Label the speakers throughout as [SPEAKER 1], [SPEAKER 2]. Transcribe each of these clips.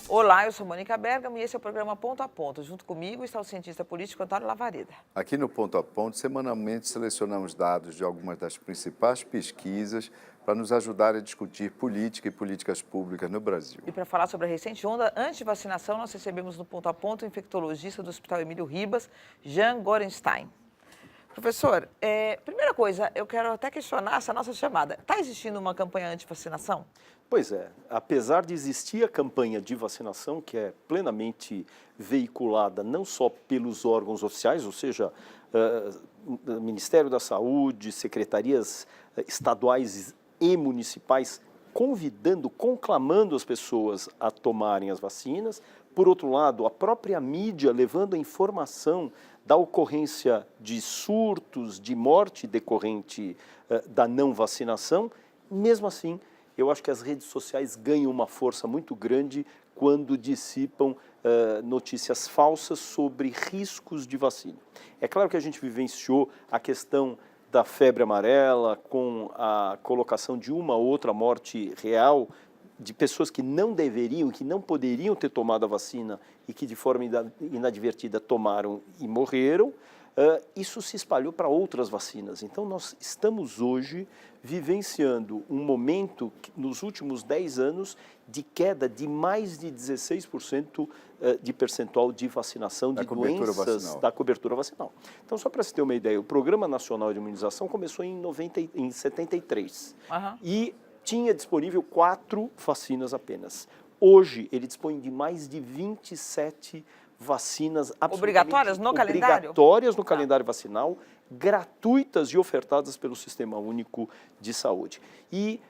[SPEAKER 1] Olá, eu sou Mônica Bergamo e esse é o programa Ponto a Ponto. Junto comigo está o cientista político Antônio Lavareda.
[SPEAKER 2] Aqui no Ponto a Ponto, semanalmente selecionamos dados de algumas das principais pesquisas para nos ajudar a discutir política e políticas públicas no Brasil.
[SPEAKER 1] E para falar sobre a recente onda anti-vacinação, nós recebemos no Ponto a Ponto o infectologista do Hospital Emílio Ribas, Jean Gorenstein. Professor, primeira coisa, eu quero até questionar essa nossa chamada. Está existindo uma campanha anti-vacinação?
[SPEAKER 3] Pois é, apesar de existir a campanha de vacinação, que é plenamente veiculada não só pelos órgãos oficiais, ou seja, Ministério da Saúde, secretarias estaduais e municipais, convidando, conclamando as pessoas a tomarem as vacinas. Por outro lado, a própria mídia levando a informação da ocorrência de surtos, de morte decorrente da não vacinação. Mesmo assim, eu acho que as redes sociais ganham uma força muito grande quando dissipam notícias falsas sobre riscos de vacina. É claro que a gente vivenciou a questão da febre amarela, com a colocação de uma ou outra morte real de pessoas que não deveriam, que não poderiam ter tomado a vacina e que de forma inadvertida tomaram e morreram. Isso se espalhou para outras vacinas. Então, nós estamos hoje vivenciando um momento, nos últimos 10 anos, de queda de mais de 16% de percentual de vacinação de doenças da cobertura vacinal. Então, só para você ter uma ideia, o Programa Nacional de Imunização começou em 73 e tinha disponível 4 vacinas apenas. Hoje, ele dispõe de mais de 27 vacinas
[SPEAKER 1] obrigatórias no calendário?
[SPEAKER 3] Obrigatórias no calendário vacinal, gratuitas e ofertadas pelo Sistema Único de Saúde. E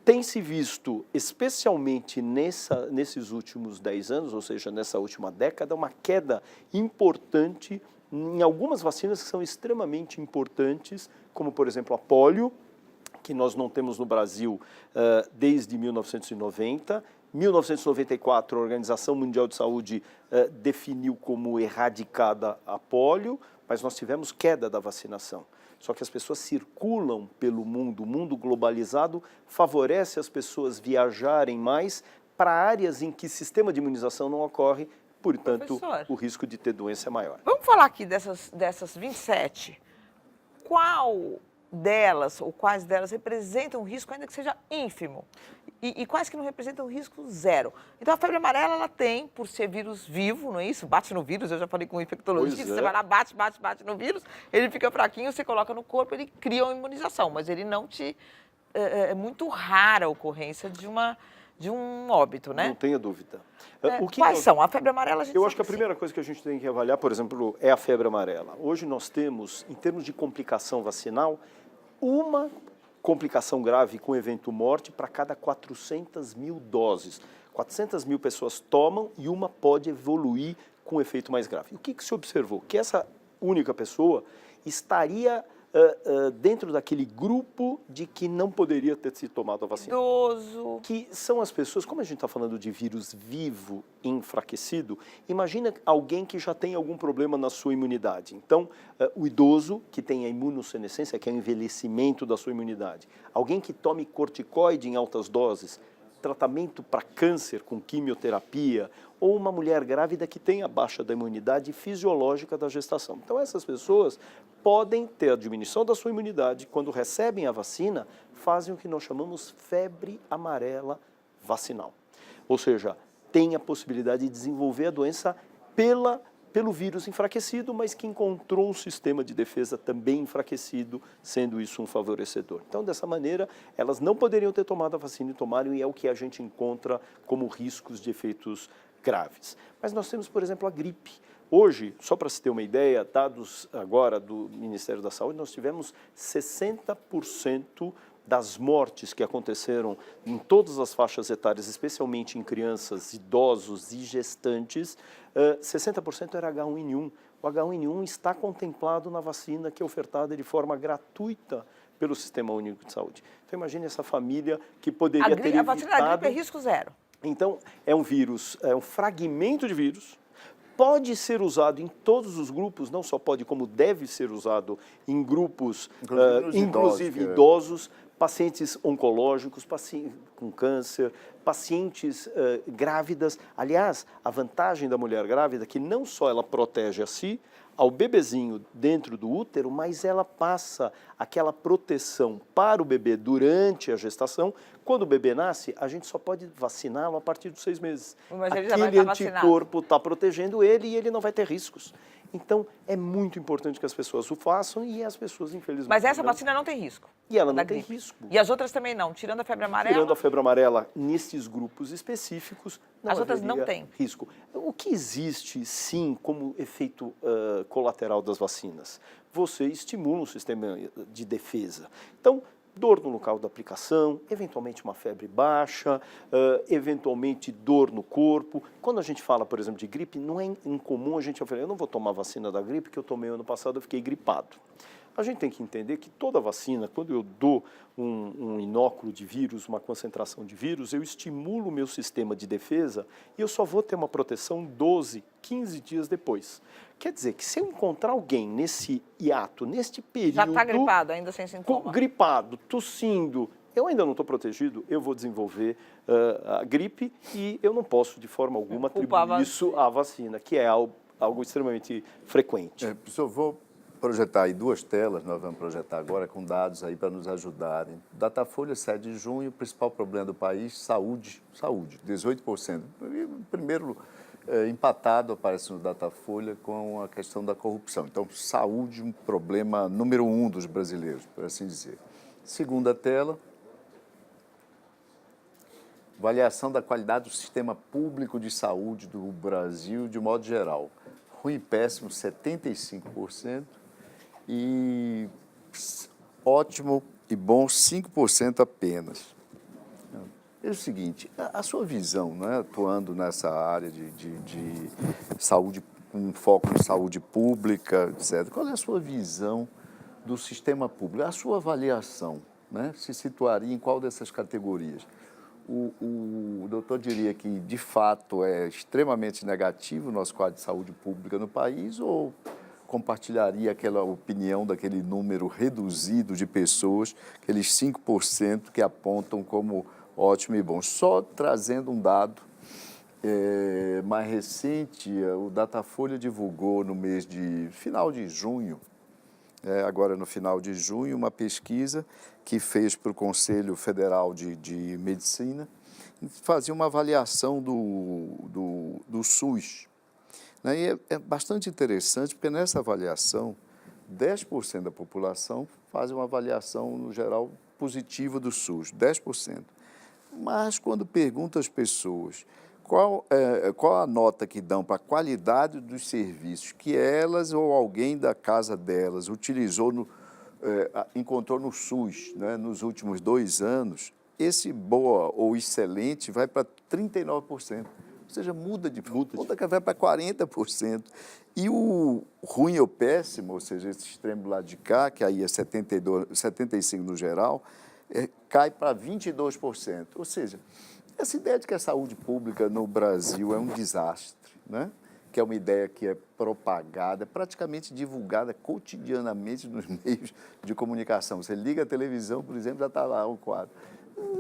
[SPEAKER 3] tem se visto, especialmente nesses últimos 10 anos, ou seja, nessa última década, uma queda importante em algumas vacinas que são extremamente importantes, como, por exemplo, a polio, que nós não temos no Brasil desde 1990. 1994, a Organização Mundial de Saúde definiu como erradicada a polio, mas nós tivemos queda da vacinação. Só que as pessoas circulam pelo mundo, o mundo globalizado favorece as pessoas viajarem mais para áreas em que sistema de imunização não ocorre, portanto, o risco de ter doença é maior.
[SPEAKER 1] Vamos falar aqui dessas 27. Qual delas, ou quais delas, representam um risco, ainda que seja ínfimo? E quais que não representam risco zero? Então, a febre amarela, ela tem, por ser vírus vivo, não é isso? Bate no vírus, eu já falei com o infectologista, você vai lá, bate no vírus, ele fica fraquinho, você coloca no corpo, ele cria uma imunização, mas ele não te... É muito rara a ocorrência de um óbito, né?
[SPEAKER 3] Não tenha dúvida.
[SPEAKER 1] Quais são? A febre amarela, a gente
[SPEAKER 3] Eu acho que a primeira coisa que a gente tem que avaliar, por exemplo, é a febre amarela. Hoje nós temos, em termos de complicação vacinal, uma complicação grave com evento morte para cada 400 mil doses. 400 mil pessoas tomam e uma pode evoluir com um efeito mais grave. O que se observou? Que essa única pessoa estaria dentro daquele grupo de que não poderia ter se tomado a vacina.
[SPEAKER 1] Idoso.
[SPEAKER 3] Que são as pessoas, como a gente está falando de vírus vivo enfraquecido, imagina alguém que já tem algum problema na sua imunidade. Então, o idoso que tem a imunossenescência, que é o envelhecimento da sua imunidade. Alguém que tome corticoide em altas doses, tratamento para câncer com quimioterapia, ou uma mulher grávida que tem a baixa da imunidade fisiológica da gestação. Então, essas pessoas podem ter a diminuição da sua imunidade, quando recebem a vacina, fazem o que nós chamamos febre amarela vacinal. Ou seja, tem a possibilidade de desenvolver a doença pelo vírus enfraquecido, mas que encontrou um sistema de defesa também enfraquecido, sendo isso um favorecedor. Então, dessa maneira, elas não poderiam ter tomado a vacina e tomaram, e é o que a gente encontra como riscos de efeitos graves. Mas nós temos, por exemplo, a gripe. Hoje, só para se ter uma ideia, dados agora do Ministério da Saúde, nós tivemos 60% das mortes que aconteceram em todas as faixas etárias, especialmente em crianças, idosos e gestantes, 60% era H1N1. O H1N1 está contemplado na vacina que é ofertada de forma gratuita pelo Sistema Único de Saúde. Então, imagine essa família que poderia ter evitado...
[SPEAKER 1] A vacina da gripe é risco zero.
[SPEAKER 3] Então, é um vírus, é um fragmento de vírus, pode ser usado em todos os grupos, não só pode, como deve ser usado em grupos, inclusive idosos, pacientes oncológicos, pacientes com câncer, pacientes grávidas. Aliás, a vantagem da mulher grávida é que não só ela protege a si, ao bebezinho dentro do útero, mas ela passa aquela proteção para o bebê durante a gestação. Quando o bebê nasce, a gente só pode vaciná-lo a partir dos 6 meses.
[SPEAKER 1] Mas ele já vai
[SPEAKER 3] Aquele
[SPEAKER 1] estar vacinado.
[SPEAKER 3] anticorpo está protegendo ele e ele não vai ter riscos. Então, é muito importante que as pessoas o façam e as pessoas, infelizmente...
[SPEAKER 1] Mas essa
[SPEAKER 3] não.
[SPEAKER 1] vacina não tem risco?
[SPEAKER 3] E ela
[SPEAKER 1] da
[SPEAKER 3] não tem
[SPEAKER 1] gripe.
[SPEAKER 3] risco.
[SPEAKER 1] E as outras também não? Tirando a febre amarela?
[SPEAKER 3] Tirando a febre amarela, nesses grupos específicos, não
[SPEAKER 1] As outras não
[SPEAKER 3] haveria
[SPEAKER 1] têm.
[SPEAKER 3] risco. O que existe, sim, como efeito colateral das vacinas? Você estimula o sistema de defesa. Então, dor no local da aplicação, eventualmente uma febre baixa, eventualmente dor no corpo. Quando a gente fala, por exemplo, de gripe, não é incomum a gente falar, eu não vou tomar vacina da gripe, que eu tomei ano passado, eu fiquei gripado. A gente tem que entender que toda vacina, quando eu dou um inóculo de vírus, uma concentração de vírus, eu estimulo o meu sistema de defesa e eu só vou ter uma proteção 12, 15 dias depois. Quer dizer que se eu encontrar alguém nesse hiato, neste período...
[SPEAKER 1] Já está gripado, ainda sem sintoma?
[SPEAKER 3] Gripado, tossindo, eu ainda não estou protegido, eu vou desenvolver a gripe e eu não posso, de forma alguma, atribuir isso à vacina, que é algo extremamente frequente.
[SPEAKER 2] Professor, vou projetar aí 2 telas, nós vamos projetar agora com dados aí para nos ajudarem. Datafolha 7 de junho, o principal problema do país, saúde, 18%. Primeiro, empatado aparece no Datafolha com a questão da corrupção. Então, saúde, um problema número 1 dos brasileiros, por assim dizer. Segunda tela, avaliação da qualidade do sistema público de saúde do Brasil de modo geral. Ruim e péssimo, 75%. E ótimo e bom, 5% apenas. É o seguinte, a sua visão, né, atuando nessa área de saúde, um foco em saúde pública, etc., qual é a sua visão do sistema público? A sua avaliação, né, se situaria em qual dessas categorias? O doutor diria que, de fato, é extremamente negativo o nosso quadro de saúde pública no país ou compartilharia aquela opinião daquele número reduzido de pessoas, aqueles 5% que apontam como ótimo e bom? Só trazendo um dado mais recente, o Datafolha divulgou no mês de final de junho, agora no final de junho, uma pesquisa que fez para o Conselho Federal de Medicina, fazia uma avaliação do SUS. E é bastante interessante, porque nessa avaliação, 10% da população faz uma avaliação, no geral, positiva do SUS, 10%. Mas, quando pergunta às pessoas qual a nota que dão para a qualidade dos serviços que elas ou alguém da casa delas encontrou no SUS, né, nos últimos 2 anos, esse boa ou excelente vai para 39%. Ou seja, muda de ponta que vai para 40%. E o ruim ou péssimo, ou seja, esse extremo lá de cá, que aí é 75% no geral, cai para 22%. Ou seja, essa ideia de que a saúde pública no Brasil é um desastre, né? Que é uma ideia que é propagada, praticamente divulgada cotidianamente nos meios de comunicação. Você liga a televisão, por exemplo, já está lá o quadro.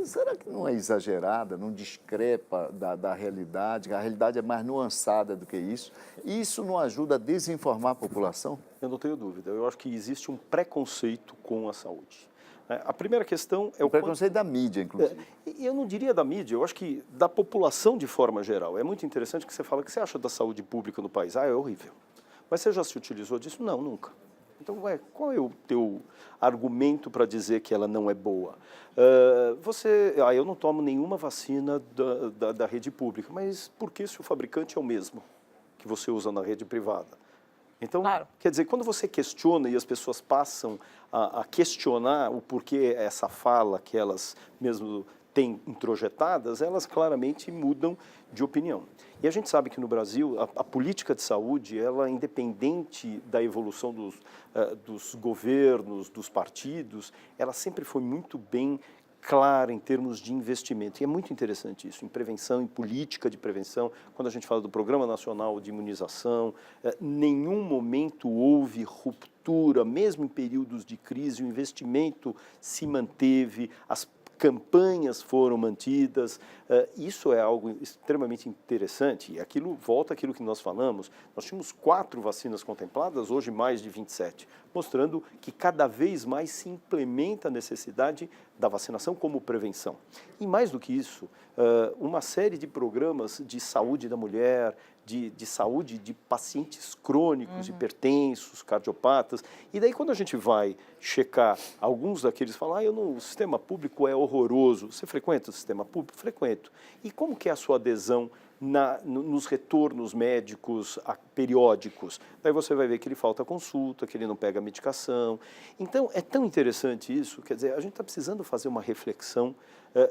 [SPEAKER 2] Será que não é exagerada, não discrepa da realidade? A realidade é mais nuançada do que isso. E isso não ajuda a desinformar a população?
[SPEAKER 3] Eu não tenho dúvida. Eu acho que existe um preconceito com a saúde. A primeira questão é o
[SPEAKER 2] preconceito da mídia, inclusive.
[SPEAKER 3] Eu não diria da mídia, eu acho que da população de forma geral. É muito interessante que você fala, o que você acha da saúde pública no país? É horrível. Mas você já se utilizou disso? Não, nunca. Então, qual é o teu argumento para dizer que ela não é boa? Eu não tomo nenhuma vacina da rede pública, mas por que se o fabricante é o mesmo que você usa na rede privada? Então, claro. Quer dizer, quando você questiona e as pessoas passam a questionar o porquê essa fala que elas mesmo têm introjetadas, elas claramente mudam de opinião. E a gente sabe que no Brasil a política de saúde, ela independente da evolução dos governos, dos partidos, ela sempre foi muito bem clara em termos de investimento. E é muito interessante isso, em prevenção, em política de prevenção. Quando a gente fala do Programa Nacional de Imunização, nenhum momento houve ruptura, mesmo em períodos de crise, o investimento se manteve, as campanhas foram mantidas. Isso é algo extremamente interessante. E aquilo volta àquilo que nós falamos. Nós tínhamos 4 vacinas contempladas, hoje mais de 27, mostrando que cada vez mais se implementa a necessidade da vacinação como prevenção. E mais do que isso, uma série de programas de saúde da mulher, de saúde de pacientes crônicos, hipertensos, cardiopatas. E daí, quando a gente vai checar, alguns daqueles falam, o sistema público é horroroso. Você frequenta o sistema público? Frequento. E como que é a sua adesão nos retornos médicos periódicos? Daí você vai ver que ele falta consulta, que ele não pega medicação. Então, é tão interessante isso, quer dizer, a gente está precisando fazer uma reflexão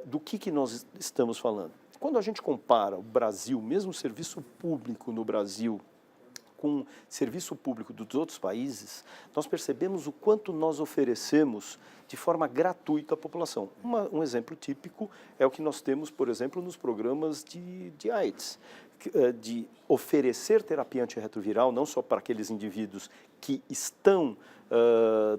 [SPEAKER 3] do que nós estamos falando. Quando a gente compara o Brasil, mesmo o serviço público no Brasil, com o serviço público dos outros países, nós percebemos o quanto nós oferecemos de forma gratuita à população. Um exemplo típico é o que nós temos, por exemplo, nos programas de AIDS, de oferecer terapia antirretroviral não só para aqueles indivíduos que estão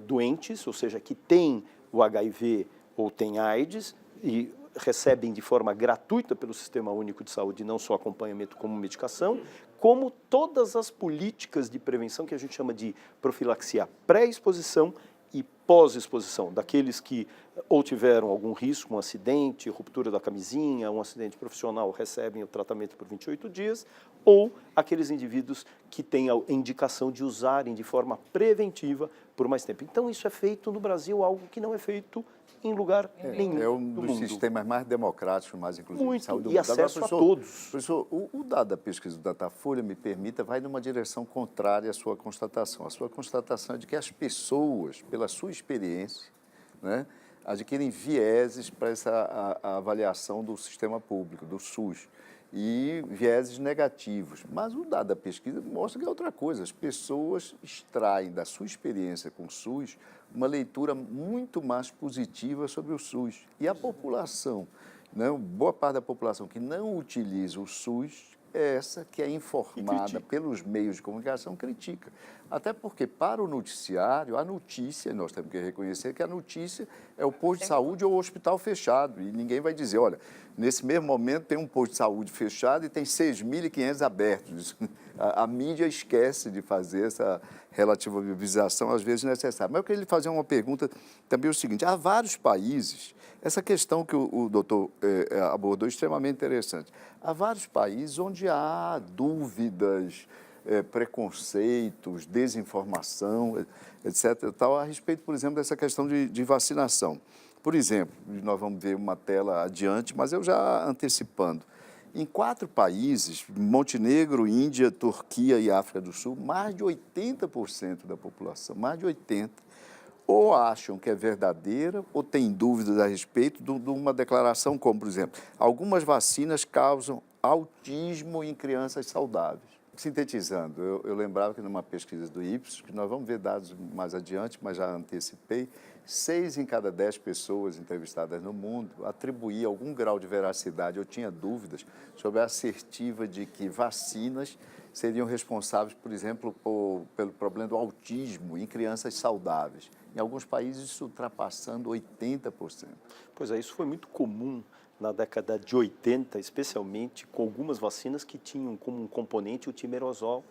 [SPEAKER 3] doentes, ou seja, que têm o HIV ou têm AIDS, e recebem de forma gratuita pelo Sistema Único de Saúde, não só acompanhamento como medicação, como todas as políticas de prevenção que a gente chama de profilaxia pré-exposição e pós-exposição, daqueles que ou tiveram algum risco, um acidente, ruptura da camisinha, um acidente profissional, recebem o tratamento por 28 dias, ou aqueles indivíduos que têm a indicação de usarem de forma preventiva por mais tempo. Então, isso é feito no Brasil, algo que não é feito em lugar nenhum.
[SPEAKER 2] É um dos sistemas mais democráticos, mais inclusivos.
[SPEAKER 3] Muito,
[SPEAKER 2] de saúde do
[SPEAKER 3] e
[SPEAKER 2] mundo.
[SPEAKER 3] acesso
[SPEAKER 2] Agora,
[SPEAKER 3] a todos.
[SPEAKER 2] Professor, o dado da pesquisa do Datafolha, me permita, vai numa direção contrária à sua constatação. A sua constatação é de que as pessoas, pela sua experiência, né, adquirem vieses para a avaliação do sistema público, do SUS, e vieses negativos. Mas o dado da pesquisa mostra que é outra coisa. As pessoas extraem da sua experiência com o SUS uma leitura muito mais positiva sobre o SUS. E a população, né, boa parte da população que não utiliza o SUS, é essa que é informada pelos meios de comunicação, critica. Até porque, para o noticiário, a notícia, nós temos que reconhecer que a notícia é o posto de saúde ou o hospital fechado. E ninguém vai dizer, olha, nesse mesmo momento tem um posto de saúde fechado e tem 6.500 abertos. A mídia esquece de fazer essa relativização, às vezes, necessária. Mas eu queria lhe fazer uma pergunta também o seguinte, há vários países, essa questão que o doutor abordou é extremamente interessante, há vários países onde há dúvidas, preconceitos, desinformação, etc., tal, a respeito, por exemplo, dessa questão de vacinação. Por exemplo, nós vamos ver uma tela adiante, mas eu já antecipando. Em 4 países, Montenegro, Índia, Turquia e África do Sul, mais de 80% da população, mais de 80%, ou acham que é verdadeira ou têm dúvidas a respeito de uma declaração como, por exemplo, algumas vacinas causam autismo em crianças saudáveis. Sintetizando, eu lembrava que numa pesquisa do Ipsos, que nós vamos ver dados mais adiante, mas já antecipei, 6 em cada 10 pessoas entrevistadas no mundo atribuíam algum grau de veracidade. Eu tinha dúvidas sobre a assertiva de que vacinas seriam responsáveis, por exemplo, pelo problema do autismo em crianças saudáveis. Em alguns países, isso ultrapassando 80%.
[SPEAKER 3] Pois é, isso foi muito comum na década de 80, especialmente com algumas vacinas que tinham como um componente o timerosol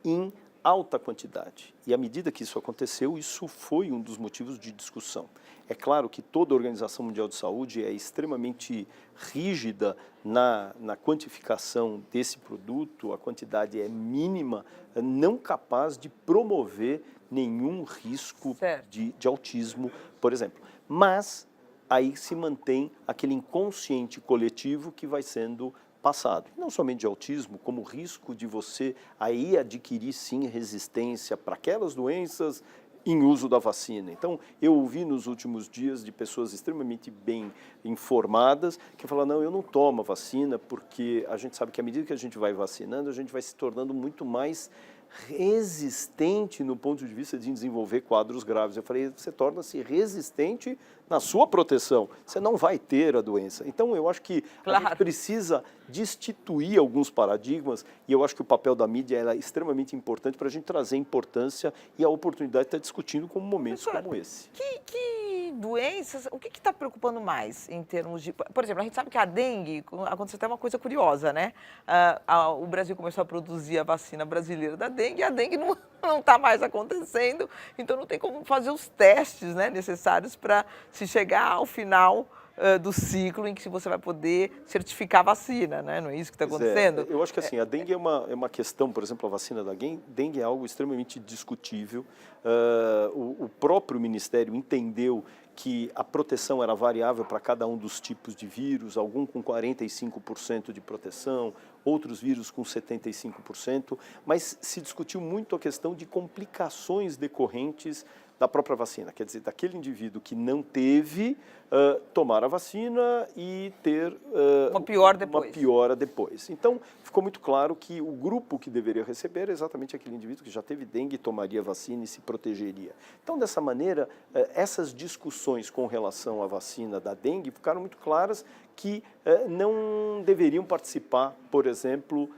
[SPEAKER 3] em alta quantidade. E à medida que isso aconteceu, isso foi um dos motivos de discussão. É claro que toda a Organização Mundial de Saúde é extremamente rígida na quantificação desse produto, a quantidade é mínima, não capaz de promover nenhum risco de autismo, por exemplo. Mas aí se mantém aquele inconsciente coletivo que vai sendo passado. Não somente de autismo, como o risco de você aí adquirir, sim, resistência para aquelas doenças em uso da vacina. Então, eu ouvi nos últimos dias de pessoas extremamente bem informadas que falam, não, eu não tomo a vacina porque a gente sabe que à medida que a gente vai vacinando, a gente vai se tornando muito mais resistente no ponto de vista de desenvolver quadros graves. Eu falei, você torna-se resistente na sua proteção, você não vai ter a doença. Então, eu acho que a
[SPEAKER 1] Claro.
[SPEAKER 3] gente precisa destituir alguns paradigmas e eu acho que o papel da mídia é extremamente importante para a gente trazer importância e a oportunidade de estar discutindo com momentos
[SPEAKER 1] Professor,
[SPEAKER 3] como esse.
[SPEAKER 1] Que doenças, o que está preocupando mais em termos de... Por exemplo, a gente sabe que a dengue, aconteceu até uma coisa curiosa, né? O Brasil começou a produzir a vacina brasileira da dengue e a dengue não está mais acontecendo, então não tem como fazer os testes, né, necessários para se chegar ao final do ciclo em que você vai poder certificar a vacina, né? Não é isso que está
[SPEAKER 3] Pois
[SPEAKER 1] acontecendo?
[SPEAKER 3] eu acho que assim, a dengue é uma questão, por exemplo, a vacina da dengue é algo extremamente discutível. O próprio Ministério entendeu que a proteção era variável para cada um dos tipos de vírus, algum com 45% de proteção, outros vírus com 75%, mas se discutiu muito a questão de complicações decorrentes da própria vacina, quer dizer, daquele indivíduo que não teve, tomar a vacina e ter
[SPEAKER 1] Uma piora
[SPEAKER 3] uma piora depois. Então, ficou muito claro que o grupo que deveria receber era exatamente aquele indivíduo que já teve dengue, tomaria vacina e se protegeria. Então, dessa maneira, essas discussões com relação à vacina da dengue ficaram muito claras que não deveriam participar, por exemplo,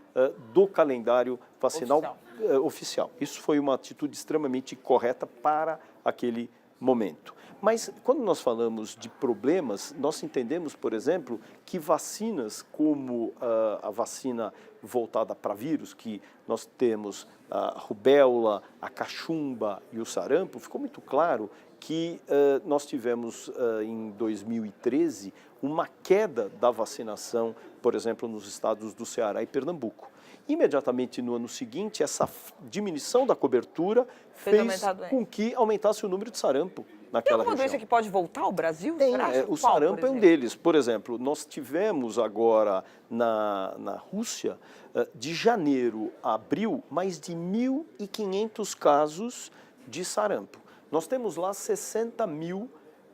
[SPEAKER 3] do calendário vacinal oficial. Isso foi uma atitude extremamente correta para aquele momento. Mas, quando nós falamos de problemas, nós entendemos, por exemplo, que vacinas como a vacina voltada para vírus, que nós temos a rubéola, a cachumba e o sarampo, ficou muito claro que nós tivemos, em 2013, uma queda da vacinação, por exemplo, nos estados do Ceará e Pernambuco. Imediatamente no ano seguinte, essa diminuição da cobertura fez com que aumentasse o número de sarampo naquela região.
[SPEAKER 1] Tem alguma doença que pode voltar ao Brasil?
[SPEAKER 3] Tem, o sarampo é um deles. Por exemplo, nós tivemos agora na Rússia, de janeiro a abril, mais de 1.500 casos de sarampo. Nós temos lá 60 mil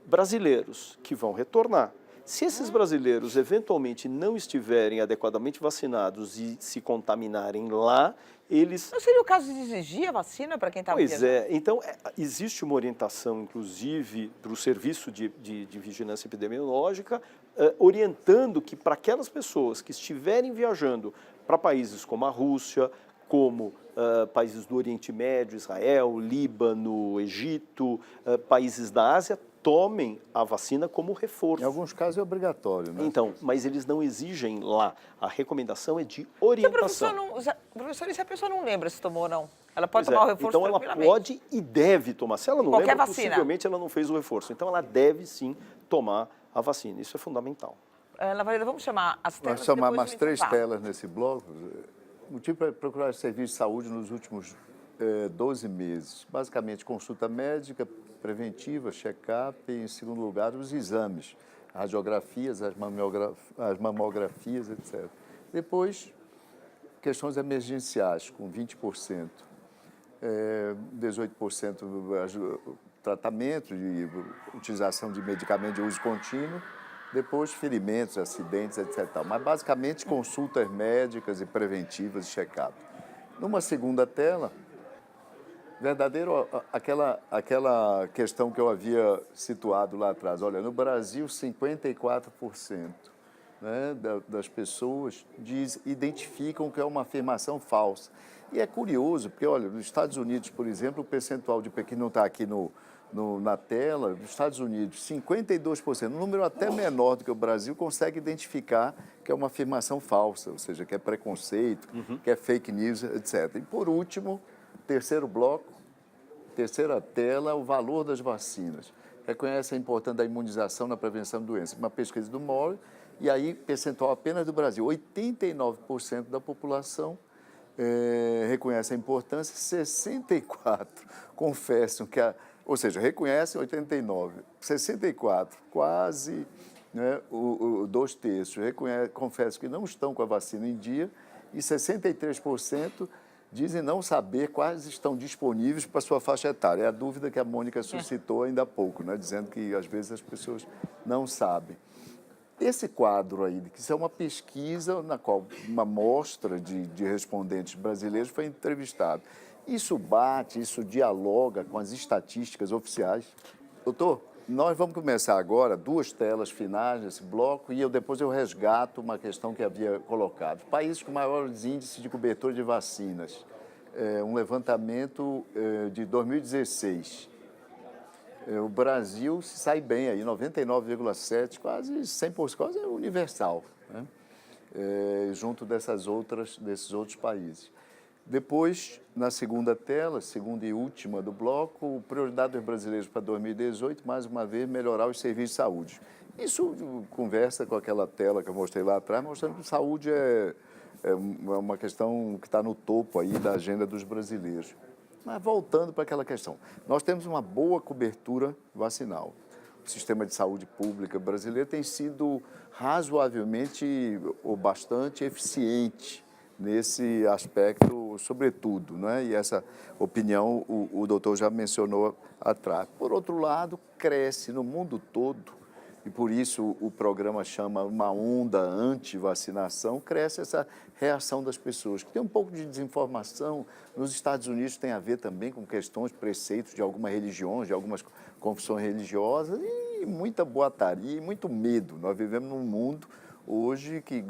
[SPEAKER 3] brasileiros que vão retornar. Se esses brasileiros eventualmente não estiverem adequadamente vacinados e se contaminarem lá, eles...
[SPEAKER 1] Não seria o caso de exigir a vacina para quem está viajando?
[SPEAKER 3] Pois é. Então, existe uma orientação, inclusive, para o Serviço de Vigilância Epidemiológica, orientando que para aquelas pessoas que estiverem viajando para países como a Rússia, como países do Oriente Médio, Israel, Líbano, Egito, países da Ásia, tomem a vacina como reforço.
[SPEAKER 2] Em alguns casos é obrigatório, né?
[SPEAKER 3] Então, mas eles não exigem lá. A recomendação é de orientação.
[SPEAKER 1] Professor, e se a pessoa não lembra se tomou ou não? Ela pode tomar o reforço
[SPEAKER 3] então ela pode e deve tomar. Se ela não
[SPEAKER 1] qualquer
[SPEAKER 3] lembra,
[SPEAKER 1] vacina.
[SPEAKER 3] possivelmente ela não fez o reforço. Então ela deve sim tomar a vacina. Isso é fundamental.
[SPEAKER 1] Ana Valeda, vamos chamar as telas.
[SPEAKER 2] Vamos chamar mais 3 telas nesse bloco. O motivo para procurar serviço de saúde nos últimos 12 meses. Basicamente, consulta médica preventiva, check-up e, em segundo lugar, os exames, radiografias, as mamografias, etc. Depois, questões emergenciais, com 20%, 18% tratamento e utilização de medicamento de uso contínuo, depois ferimentos, acidentes, etc. Mas, basicamente, consultas médicas e preventivas e check-up. Numa segunda tela, verdadeiro, aquela questão que eu havia situado lá atrás. Olha, no Brasil, 54%, né, das pessoas identificam que é uma afirmação falsa. E é curioso, porque, olha, nos Estados Unidos, por exemplo, o percentual de que não está aqui na tela, nos Estados Unidos, 52%, um número até menor do que o Brasil, consegue identificar que é uma afirmação falsa, ou seja, que é preconceito, que é fake news, etc. E, por último, terceiro bloco, terceira tela, o valor das vacinas. Reconhece a importância da imunização na prevenção de doenças. Uma pesquisa do MORE, e aí, percentual apenas do Brasil, 89% da população reconhece a importância, 64% confessam que ou seja, reconhecem 89%, 64%, quase, né, 2/3, confessam que não estão com a vacina em dia, e 63% dizem não saber quais estão disponíveis para a sua faixa etária. É a dúvida que a Mônica suscitou ainda há pouco, né, dizendo que, às vezes, as pessoas não sabem. Esse quadro aí, que isso é uma pesquisa na qual uma amostra de respondentes brasileiros foi entrevistada. Isso bate, isso dialoga com as estatísticas oficiais. Doutor, nós vamos começar agora 2 telas finais nesse bloco e depois eu resgato uma questão que havia colocado. Países com maiores índices de cobertura de vacinas. Um levantamento de 2016. O Brasil se sai bem aí, 99,7%, quase 100%, quase universal, né? Junto desses outros países. Depois, na segunda tela, segunda e última do bloco, prioridade dos brasileiros para 2018, mais uma vez, melhorar os serviços de saúde. Isso conversa com aquela tela que eu mostrei lá atrás, mostrando que saúde é uma questão que está no topo aí da agenda dos brasileiros. Mas voltando para aquela questão, nós temos uma boa cobertura vacinal. O sistema de saúde pública brasileiro tem sido razoavelmente ou bastante eficiente nesse aspecto, sobretudo, né? E essa opinião o doutor já mencionou atrás. Por outro lado, cresce no mundo todo, e por isso o programa chama uma onda anti-vacinação, cresce essa reação das pessoas, que tem um pouco de desinformação. Nos Estados Unidos tem a ver também com questões, preceitos de algumas religiões, de algumas confissões religiosas, e muita boataria e muito medo. Nós vivemos num mundo hoje que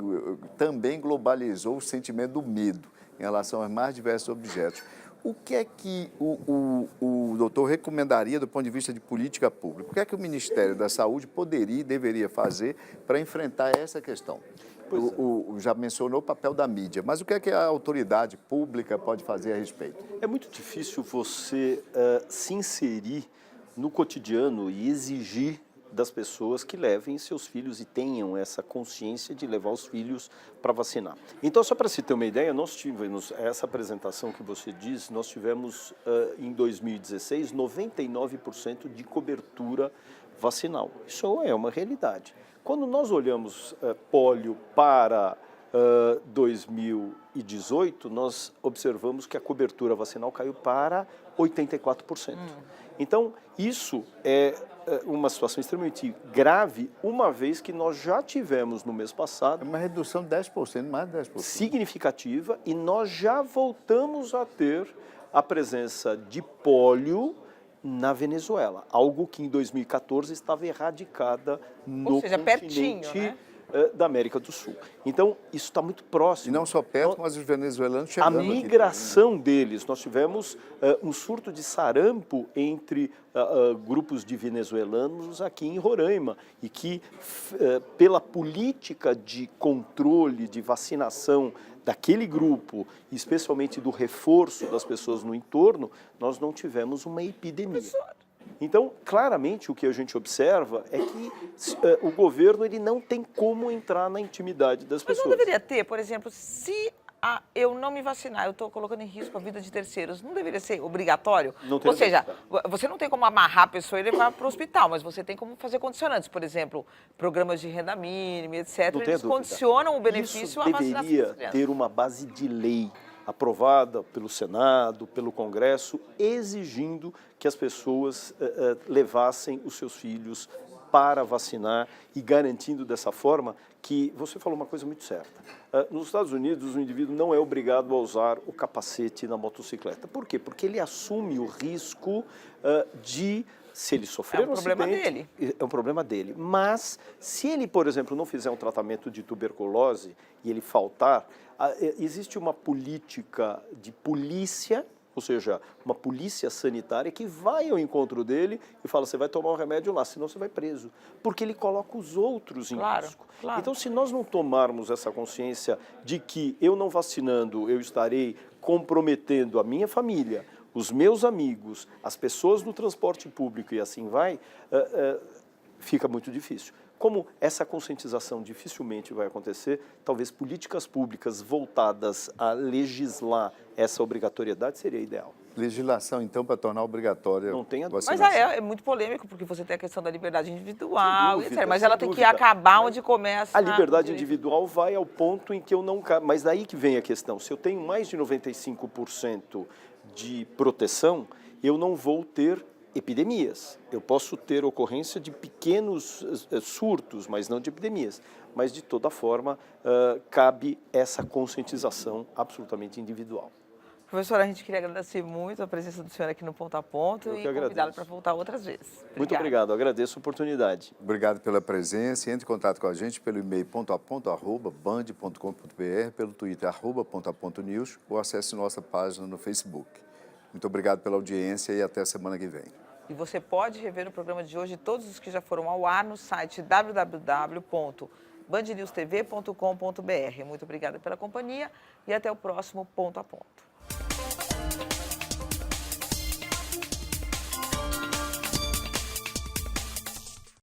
[SPEAKER 2] também globalizou o sentimento do medo em relação aos mais diversos objetos. O que é que o doutor recomendaria do ponto de vista de política pública? O que é que o Ministério da Saúde poderia e deveria fazer para enfrentar essa questão? Já mencionou o papel da mídia, mas o que é que a autoridade pública pode fazer a respeito?
[SPEAKER 3] É muito difícil você se inserir no cotidiano e exigir das pessoas que levem seus filhos e tenham essa consciência de levar os filhos para vacinar. Então, só para se ter uma ideia, nós tivemos essa apresentação que você diz, nós tivemos em 2016 99% de cobertura vacinal. Isso é uma realidade. Quando nós olhamos pólio para 2018, nós observamos que a cobertura vacinal caiu para 84%. Então, isso é uma situação extremamente grave, uma vez que nós já tivemos no mês passado
[SPEAKER 2] uma redução de 10%, mais de 10%.
[SPEAKER 3] Significativa, e nós já voltamos a ter a presença de pólio na Venezuela, algo que em 2014 estava erradicada no continente da América do Sul. Então, isso está muito próximo.
[SPEAKER 2] E não só perto, mas os venezuelanos chegando
[SPEAKER 3] aqui. A migração deles, nós tivemos um surto de sarampo entre grupos de venezuelanos aqui em Roraima, e que, pela política de controle, de vacinação daquele grupo, especialmente do reforço das pessoas no entorno, nós não tivemos uma epidemia. Então, claramente, o que a gente observa é que o governo ele não tem como entrar na intimidade das pessoas.
[SPEAKER 1] Mas não deveria ter, por exemplo, se eu não me vacinar, eu estou colocando em risco a vida de terceiros, não deveria ser obrigatório? Ou seja, você não tem como amarrar a pessoa e levar para o hospital, mas você tem como fazer condicionantes, por exemplo, programas de renda mínima, etc. Eles condicionam o benefício à vacinação das crianças.
[SPEAKER 3] Deveria ter uma base de lei aprovada pelo Senado, pelo Congresso, exigindo que as pessoas levassem os seus filhos para vacinar e garantindo dessa forma que, você falou uma coisa muito certa, nos Estados Unidos o indivíduo não é obrigado a usar o capacete na motocicleta. Por quê? Porque ele assume o risco de, se ele sofrer um acidente, é um problema dele. Mas, se ele, por exemplo, não fizer um tratamento de tuberculose e ele faltar, existe uma política de polícia, ou seja, uma polícia sanitária que vai ao encontro dele e fala, você vai tomar um remédio lá, senão você vai preso. Porque ele coloca os outros em risco.
[SPEAKER 1] Claro.
[SPEAKER 3] Então, se nós não tomarmos essa consciência de que eu não vacinando, eu estarei comprometendo a minha família, os meus amigos, as pessoas no transporte público e assim vai, fica muito difícil. Como essa conscientização dificilmente vai acontecer, talvez políticas públicas voltadas a legislar essa obrigatoriedade seria ideal.
[SPEAKER 2] Legislação, então, para tornar obrigatória
[SPEAKER 3] não tem a
[SPEAKER 2] vacinação.
[SPEAKER 1] Mas é muito polêmico, porque você tem a questão da liberdade individual, etc. Mas ela tem que acabar onde começa.
[SPEAKER 3] A liberdade individual vai ao ponto em que eu não... Mas daí que vem a questão. Se eu tenho mais de 95% de proteção, eu não vou ter epidemias. Eu posso ter ocorrência de pequenos surtos, mas não de epidemias. Mas, de toda forma, cabe essa conscientização absolutamente individual.
[SPEAKER 1] Professora, a gente queria agradecer muito a presença do senhor aqui no Ponto a Ponto
[SPEAKER 3] Eu que
[SPEAKER 1] e convidá-lo
[SPEAKER 3] agradeço.
[SPEAKER 1] para voltar outras vezes.
[SPEAKER 3] Muito
[SPEAKER 1] Obrigada.
[SPEAKER 3] obrigado, agradeço a oportunidade.
[SPEAKER 2] Obrigado pela presença. Entre em contato com a gente pelo e-mail pontoaponto@band.com.br, pelo Twitter @pontoapontonews ou acesse nossa página no Facebook. Muito obrigado pela audiência e até a semana que vem.
[SPEAKER 1] E você pode rever o programa de hoje e todos os que já foram ao ar no site www.bandnewstv.com.br. Muito obrigada pela companhia e até o próximo Ponto a Ponto.